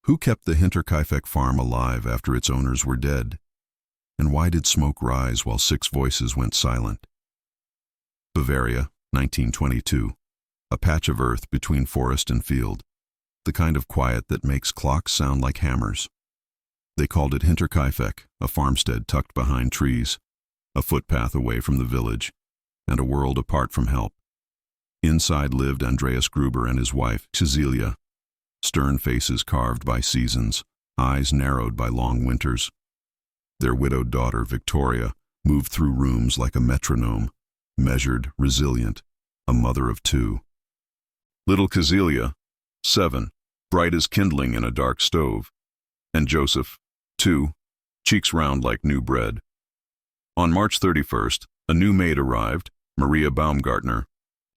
Who kept the Hinterkaifeck farm alive after its owners were dead? And why did smoke rise while 6 voices went silent? Bavaria, 1922. A patch of earth between forest and field. The kind of quiet that makes clocks sound like hammers. They called it Hinterkaifeck, a farmstead tucked behind trees, a footpath away from the village, and a world apart from help. Inside lived Andreas Gruber and his wife, Cecilia, stern faces carved by seasons, eyes narrowed by long winters. Their widowed daughter, Victoria, moved through rooms like a metronome, measured, resilient, a mother of 2. Little Cecilia, 7, bright as kindling in a dark stove, and Joseph, 2, cheeks round like new bread. On March 31st, a new maid arrived, Maria Baumgartner,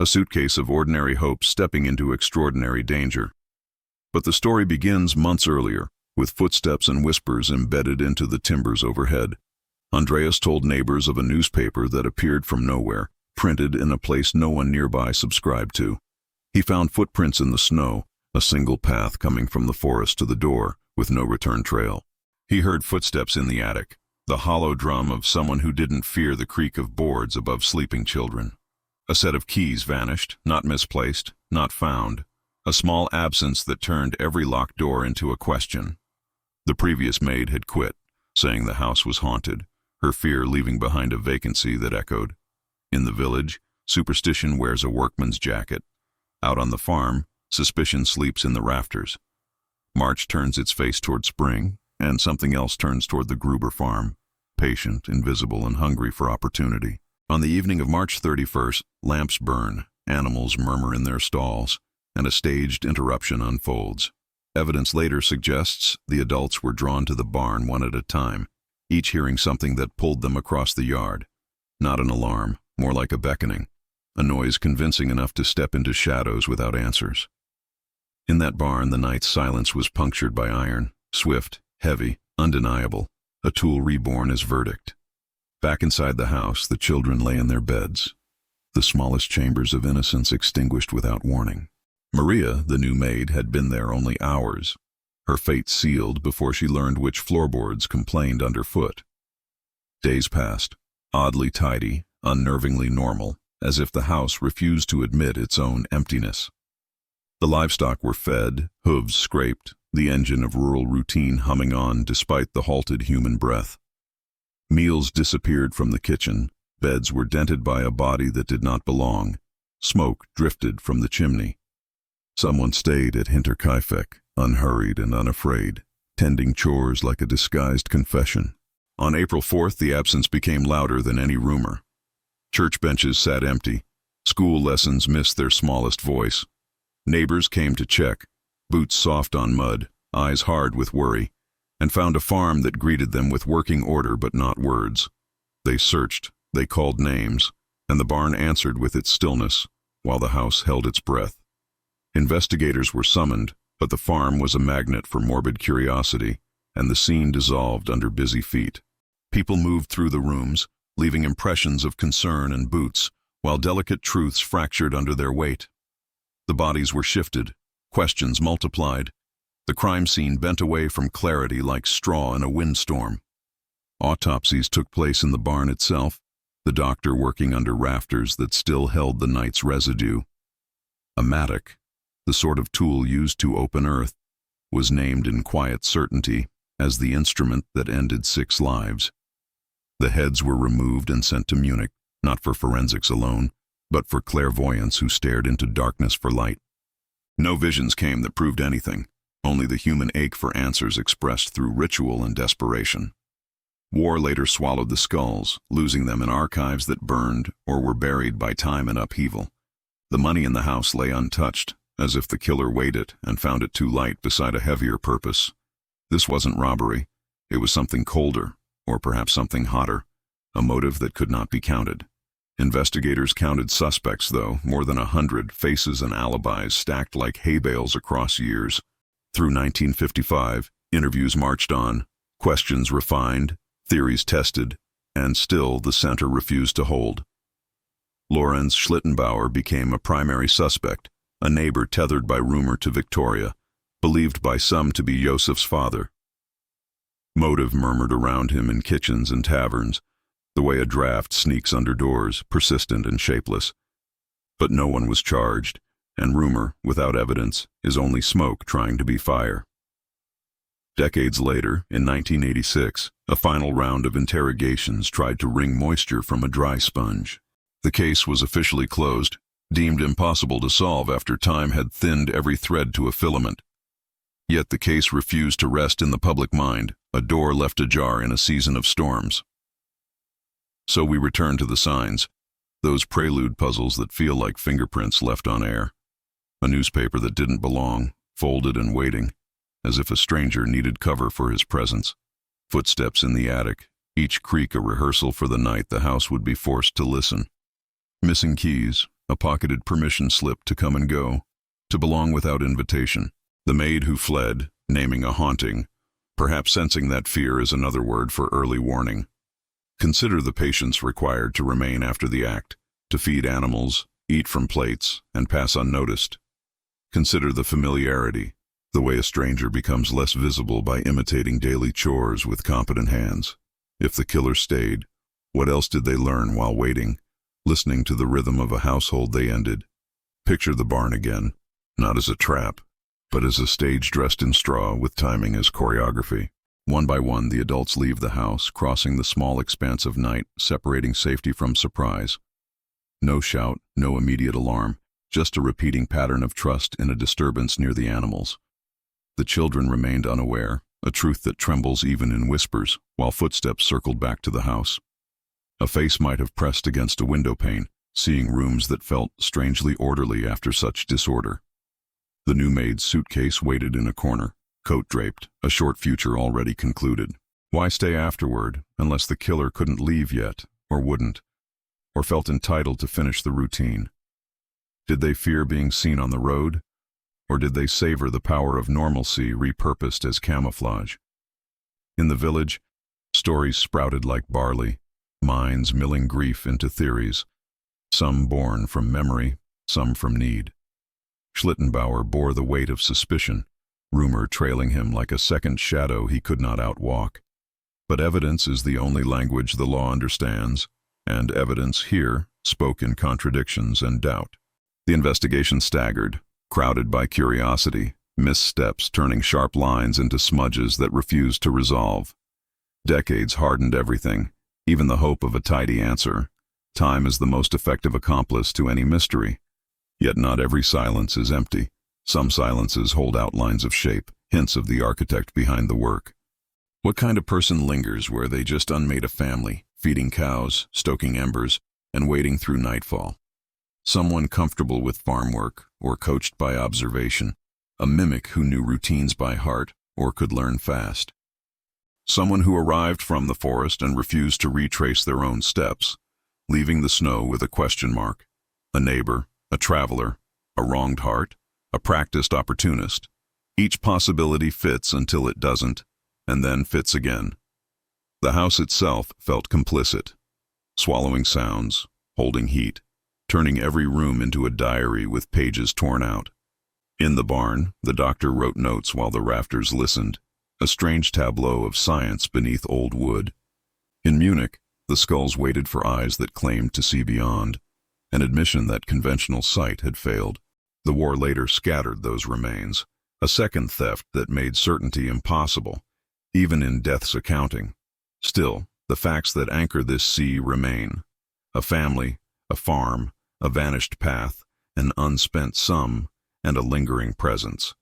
a suitcase of ordinary hopes stepping into extraordinary danger. But the story begins months earlier, with footsteps and whispers embedded into the timbers overhead. Andreas told neighbors of a newspaper that appeared from nowhere, printed in a place no one nearby subscribed to. He found footprints in the snow, a single path coming from the forest to the door, with no return trail. He heard footsteps in the attic, the hollow drum of someone who didn't fear the creak of boards above sleeping children. A set of keys vanished, not misplaced, not found. A small absence that turned every locked door into a question. The previous maid had quit, saying the house was haunted, her fear leaving behind a vacancy that echoed. In the village, superstition wears a workman's jacket. Out on the farm, suspicion sleeps in the rafters. March turns its face toward spring, and something else turns toward the Gruber farm, patient, invisible, and hungry for opportunity. On the evening of March 31st, lamps burn, animals murmur in their stalls, and a staged interruption unfolds. Evidence later suggests the adults were drawn to the barn one at a time, each hearing something that pulled them across the yard. Not an alarm, more like a beckoning, a noise convincing enough to step into shadows without answers. In that barn, the night's silence was punctured by iron, swift, heavy, undeniable, a tool reborn as verdict. Back inside the house, the children lay in their beds, the smallest chambers of innocence extinguished without warning. Maria, the new maid, had been there only hours, her fate sealed before she learned which floorboards complained underfoot. Days passed, oddly tidy, unnervingly normal, as if the house refused to admit its own emptiness. The livestock were fed, hooves scraped, the engine of rural routine humming on despite the halted human breath. Meals disappeared from the kitchen, beds were dented by a body that did not belong, smoke drifted from the chimney. Someone stayed at Hinterkaifeck, unhurried and unafraid, tending chores like a disguised confession. On April 4th, the absence became louder than any rumor. Church benches sat empty, school lessons missed their smallest voice. Neighbors came to check, boots soft on mud, eyes hard with worry, and found a farm that greeted them with working order but not words. They searched, they called names, and the barn answered with its stillness, while the house held its breath. Investigators were summoned, but the farm was a magnet for morbid curiosity, and the scene dissolved under busy feet. People moved through the rooms, leaving impressions of concern and boots, while delicate truths fractured under their weight. The bodies were shifted, questions multiplied. The crime scene bent away from clarity like straw in a windstorm. Autopsies took place in the barn itself, the doctor working under rafters that still held the night's residue. A mattock, the sort of tool used to open earth, was named in quiet certainty as the instrument that ended 6 lives. The heads were removed and sent to Munich, not for forensics alone, but for clairvoyants who stared into darkness for light. No visions came that proved anything, only the human ache for answers expressed through ritual and desperation. War later swallowed the skulls, losing them in archives that burned or were buried by time and upheaval. The money in the house lay untouched, as if the killer weighed it and found it too light beside a heavier purpose. This wasn't robbery. It was something colder, or perhaps something hotter, a motive that could not be counted. Investigators counted suspects, though, more than 100, faces and alibis stacked like hay bales across years. Through 1955, interviews marched on, questions refined, theories tested, and still the center refused to hold. Lorenz Schlittenbauer became a primary suspect, a neighbor tethered by rumor to Victoria, believed by some to be Joseph's father. Motive murmured around him in kitchens and taverns, the way a draft sneaks under doors, persistent and shapeless. But no one was charged, and rumor, without evidence, is only smoke trying to be fire. Decades later, in 1986, a final round of interrogations tried to wring moisture from a dry sponge. The case was officially closed, deemed impossible to solve after time had thinned every thread to a filament. Yet the case refused to rest in the public mind, a door left ajar in a season of storms. So we return to the signs, those prelude puzzles that feel like fingerprints left on air. A newspaper that didn't belong, folded and waiting, as if a stranger needed cover for his presence. Footsteps in the attic, each creak a rehearsal for the night the house would be forced to listen. Missing keys, a pocketed permission slip to come and go, to belong without invitation. The maid who fled, naming a haunting, perhaps sensing that fear is another word for early warning. Consider the patience required to remain after the act, to feed animals, eat from plates, and pass unnoticed. Consider the familiarity, the way a stranger becomes less visible by imitating daily chores with competent hands. If the killer stayed, what else did they learn while waiting, listening to the rhythm of a household they ended? Picture the barn again, not as a trap, but as a stage dressed in straw with timing as choreography. One by one, the adults leave the house, crossing the small expanse of night, separating safety from surprise. No shout, no immediate alarm, just a repeating pattern of trust in a disturbance near the animals. The children remained unaware, a truth that trembles even in whispers, while footsteps circled back to the house. A face might have pressed against a window pane, seeing rooms that felt strangely orderly after such disorder. The new maid's suitcase waited in a corner, coat draped, a short future already concluded. Why stay afterward, unless the killer couldn't leave yet, or wouldn't, or felt entitled to finish the routine? Did they fear being seen on the road, or did they savor the power of normalcy repurposed as camouflage? In the village, stories sprouted like barley, minds milling grief into theories, some born from memory, some from need. Schlittenbauer bore the weight of suspicion, rumor trailing him like a second shadow he could not outwalk. But evidence is the only language the law understands, and evidence here spoke in contradictions and doubt. The investigation staggered, crowded by curiosity, missteps turning sharp lines into smudges that refused to resolve. Decades hardened everything, even the hope of a tidy answer. Time is the most effective accomplice to any mystery. Yet not every silence is empty. Some silences hold outlines of shape, hints of the architect behind the work. What kind of person lingers where they just unmade a family, feeding cows, stoking embers, and waiting through nightfall? Someone comfortable with farm work, or coached by observation, a mimic who knew routines by heart, or could learn fast. Someone who arrived from the forest and refused to retrace their own steps, leaving the snow with a question mark. A neighbor, a traveler, a wronged heart, a practiced opportunist. Each possibility fits until it doesn't, and then fits again. The house itself felt complicit, swallowing sounds, holding heat, turning every room into a diary with pages torn out. In the barn, the doctor wrote notes while the rafters listened, a strange tableau of science beneath old wood. In Munich, the skulls waited for eyes that claimed to see beyond, an admission that conventional sight had failed. The war later scattered those remains, a second theft that made certainty impossible, even in death's accounting. Still, the facts that anchor this sea remain. A family, a farm, a vanished path, an unspent sum, and a lingering presence.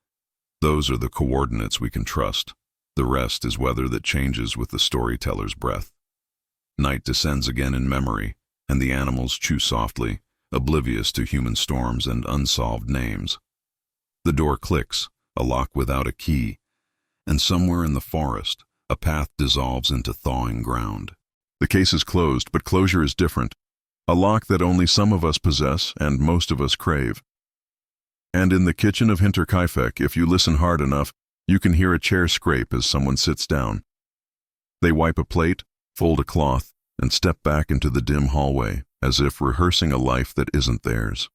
Those are the coordinates we can trust. The rest is weather that changes with the storyteller's breath. Night descends again in memory, and the animals chew softly, oblivious to human storms and unsolved names. The door clicks, a lock without a key, and somewhere in the forest, a path dissolves into thawing ground. The case is closed, but closure is different. A lock that only some of us possess and most of us crave. And in the kitchen of Hinterkaifeck, if you listen hard enough, you can hear a chair scrape as someone sits down. They wipe a plate, fold a cloth, and step back into the dim hallway, as if rehearsing a life that isn't theirs.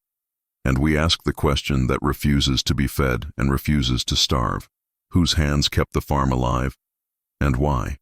And we ask the question that refuses to be fed and refuses to starve. Whose hands kept the farm alive, and why?